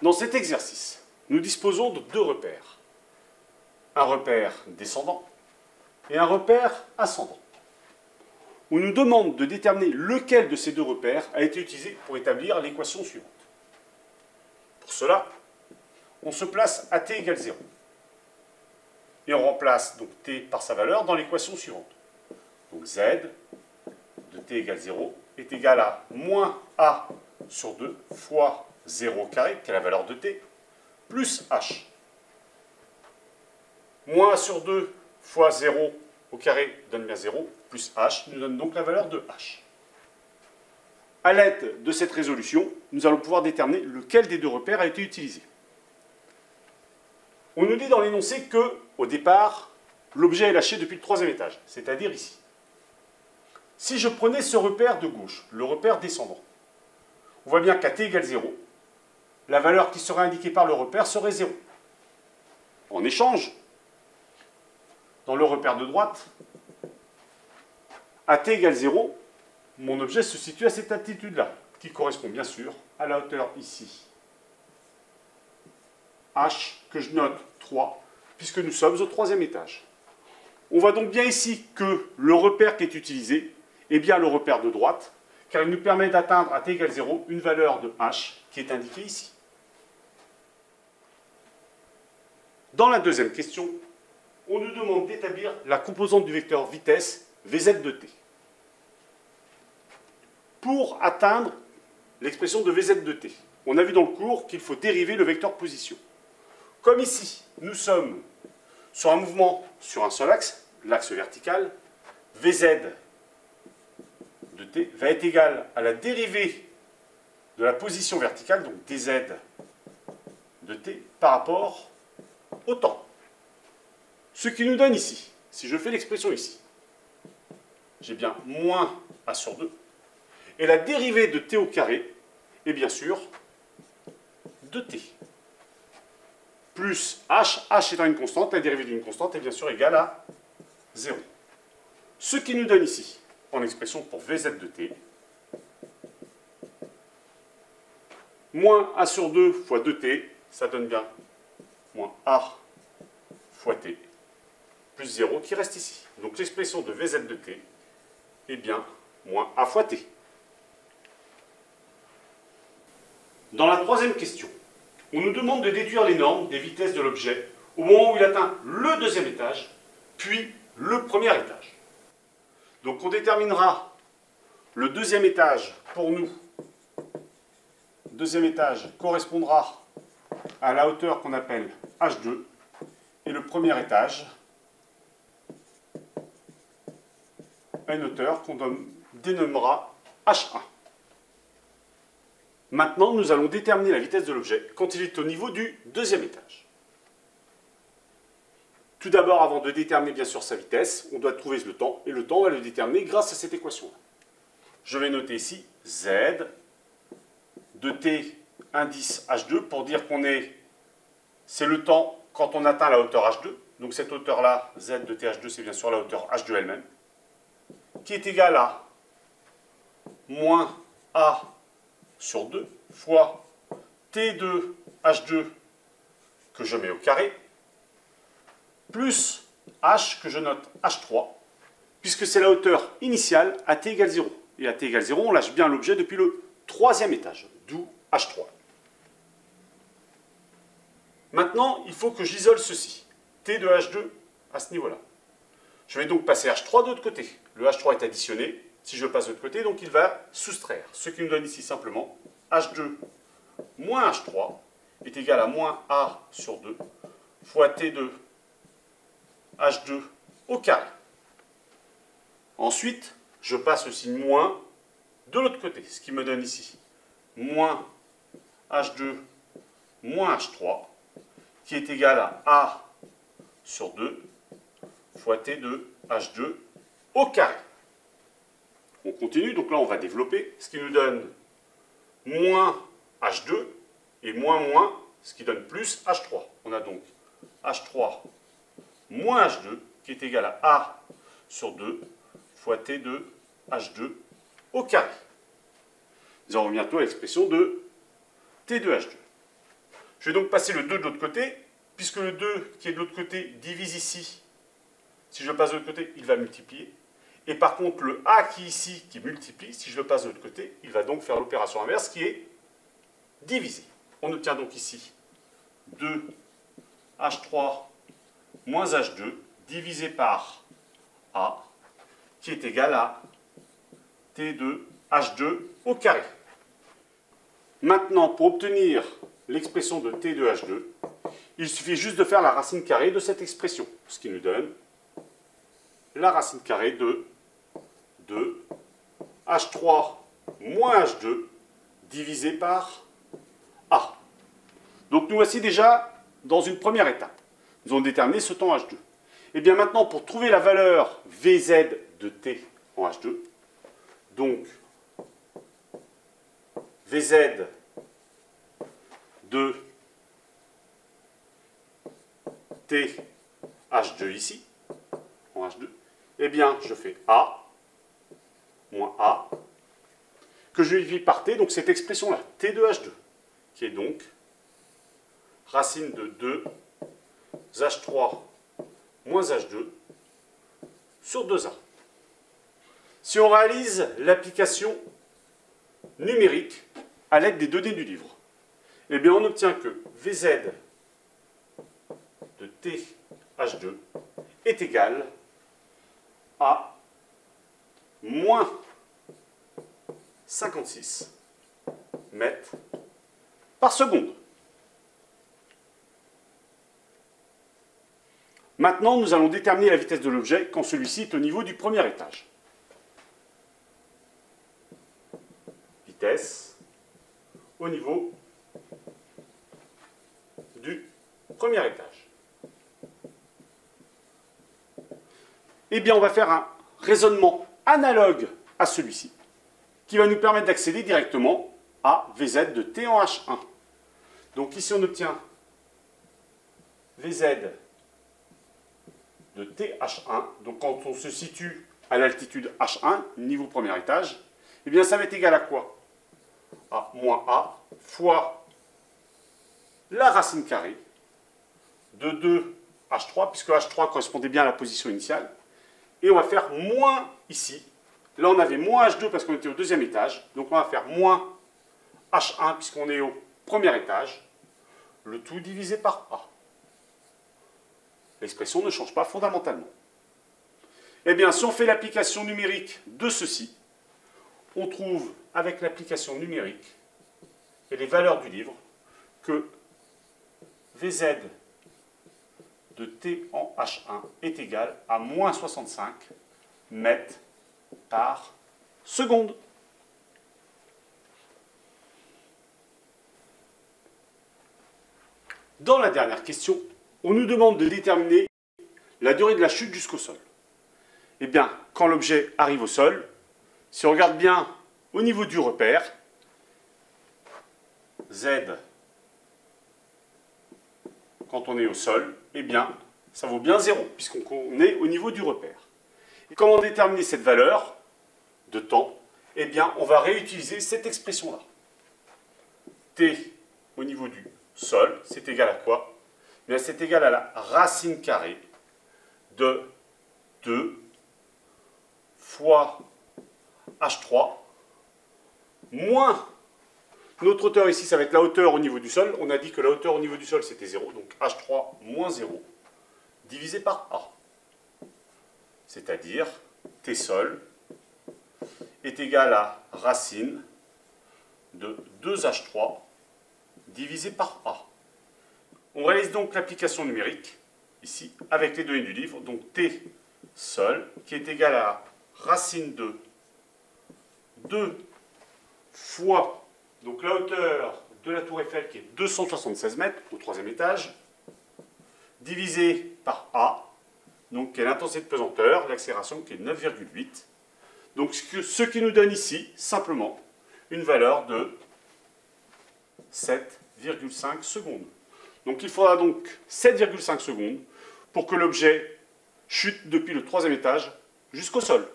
Dans cet exercice, nous disposons de deux repères. Un repère descendant et un repère ascendant. On nous demande de déterminer lequel de ces deux repères a été utilisé pour établir l'équation suivante. Pour cela, on se place à t égale 0. Et on remplace donc t par sa valeur dans l'équation suivante. Donc z de t égale 0 est égal à moins a sur 2 fois 0 au carré, qui est la valeur de t, plus h. Moins a sur 2 fois 0 au carré donne bien 0, plus h nous donne donc la valeur de h. À l'aide de cette résolution, nous allons pouvoir déterminer lequel des deux repères a été utilisé. On nous dit dans l'énoncé que, au départ, l'objet est lâché depuis le troisième étage, c'est-à-dire ici. Si je prenais ce repère de gauche, le repère descendant, on voit bien qu'à t égale 0, la valeur qui serait indiquée par le repère serait 0. En échange, dans le repère de droite, à t égale 0, mon objet se situe à cette altitude-là, qui correspond bien sûr à la hauteur ici. H, que je note 3, puisque nous sommes au troisième étage. On voit donc bien ici que le repère qui est utilisé est bien le repère de droite, car il nous permet d'atteindre à t égale 0 une valeur de h qui est indiquée ici. Dans la deuxième question, on nous demande d'établir la composante du vecteur vitesse Vz de t. Pour atteindre l'expression de Vz de t, on a vu dans le cours qu'il faut dériver le vecteur position. Comme ici, nous sommes sur un mouvement sur un seul axe, l'axe vertical, Vz de t va être égal à la dérivée de la position verticale, donc dz de t, par rapport au temps. Ce qui nous donne ici, si je fais l'expression ici, j'ai bien moins a sur 2, et la dérivée de t au carré est bien sûr de t. Plus h étant une constante, la dérivée d'une constante est bien sûr égale à 0. Ce qui nous donne ici, en expression pour Vz de t, moins a sur 2 fois 2t, ça donne bien moins a fois t, plus 0 qui reste ici. Donc l'expression de Vz de t est bien moins a fois t. Dans la troisième question, on nous demande de déduire les normes des vitesses de l'objet au moment où il atteint le deuxième étage, puis le premier étage. Donc on déterminera le deuxième étage pour nous. Le deuxième étage correspondra à la hauteur qu'on appelle h2 et le premier étage à une hauteur qu'on dénommera h1. Maintenant, nous allons déterminer la vitesse de l'objet quand il est au niveau du deuxième étage. Tout d'abord, avant de déterminer bien sûr sa vitesse, on doit trouver le temps, et le temps, on va le déterminer grâce à cette équation-là. Je vais noter ici z de t indice h2 pour dire c'est le temps quand on atteint la hauteur h2. Donc cette hauteur-là, z de t h2, c'est bien sûr la hauteur h2 elle-même, qui est égale à moins a sur 2 fois t de h2 que je mets au carré, plus h que je note h3, puisque c'est la hauteur initiale à t égale 0. Et à t égale 0, on lâche bien l'objet depuis le troisième étage, d'où h3. Maintenant, il faut que j'isole ceci, t de h2 à ce niveau-là. Je vais donc passer h3 de l'autre côté. Le h3 est additionné. Si je passe de l'autre côté, donc il va soustraire. Ce qui nous donne ici simplement h2 moins h3 est égal à moins a sur 2 fois t de h2 au carré. Ensuite, je passe le signe moins de l'autre côté, ce qui me donne ici moins h2 moins h3 qui est égal à a sur 2 fois t de h2 au carré. On continue, donc là on va développer, ce qui nous donne moins h2 et moins moins, ce qui donne plus h3. On a donc h3 moins h2 qui est égal à a sur 2 fois t de h2 au carré. Nous aurons bientôt l'expression de t de h2. Je vais donc passer le 2 de l'autre côté, puisque le 2 qui est de l'autre côté divise ici. Si je le passe de l'autre côté, il va multiplier. Et par contre, le A qui est ici, qui multiplie, si je le passe de l'autre côté, il va donc faire l'opération inverse qui est diviser. On obtient donc ici 2H3 moins H2 divisé par A, qui est égal à T2H2 au carré. Maintenant, pour obtenir l'expression de T2H2, il suffit juste de faire la racine carrée de cette expression, ce qui nous donne la racine carrée de H3 moins H2 divisé par A. Donc nous voici déjà dans une première étape. Nous avons déterminé ce temps H2. Et bien maintenant, pour trouver la valeur Vz de T en H2, donc Vz de T H2 ici, en H2, eh bien je fais A moins A, que je divise par T, donc cette expression-là, T de H2, qui est donc racine de 2 H3 moins H2 sur 2A. Si on réalise l'application numérique à l'aide des données du livre, eh bien on obtient que Vz de TH2 est égal à moins 56 mètres par seconde. Maintenant, nous allons déterminer la vitesse de l'objet quand celui-ci est au niveau du premier étage. Vitesse au niveau du premier étage. Eh bien, on va faire un raisonnement analogue à celui-ci, qui va nous permettre d'accéder directement à Vz de T en H1. Donc ici, on obtient Vz de TH1. Donc quand on se situe à l'altitude H1, niveau premier étage, eh bien ça va être égal à quoi? À moins A fois la racine carrée de 2H3, puisque H3 correspondait bien à la position initiale. Et on va faire moins ici. Là, on avait moins H2 parce qu'on était au deuxième étage. Donc on va faire moins H1 puisqu'on est au premier étage. Le tout divisé par A. L'expression ne change pas fondamentalement. Eh bien, si on fait l'application numérique de ceci, on trouve avec l'application numérique et les valeurs du livre que Vz de T en H1 est égal à moins 65 mètres par seconde. Dans la dernière question, on nous demande de déterminer la durée de la chute jusqu'au sol. Eh bien, quand l'objet arrive au sol, si on regarde bien au niveau du repère, Z, quand on est au sol, eh bien, ça vaut bien 0, puisqu'on est au niveau du repère. Et comment déterminer cette valeur de temps? Eh bien, on va réutiliser cette expression-là. T au niveau du sol, c'est égal à quoi? Eh bien, c'est égal à la racine carrée de 2 fois H3 moins notre hauteur ici, ça va être la hauteur au niveau du sol. On a dit que la hauteur au niveau du sol, c'était 0. Donc H3 moins 0 divisé par A. C'est-à-dire T sol est égal à racine de 2H3 divisé par A. On réalise donc l'application numérique, ici, avec les données du livre. Donc T sol, qui est égal à racine de 2 fois donc la hauteur de la tour Eiffel, qui est 276 mètres au troisième étage, divisé par A, donc qui est l'intensité de pesanteur, l'accélération qui est 9,8. Donc ce qui nous donne ici, simplement, une valeur de 7,5 secondes. Donc il faudra donc 7,5 secondes pour que l'objet chute depuis le troisième étage jusqu'au sol.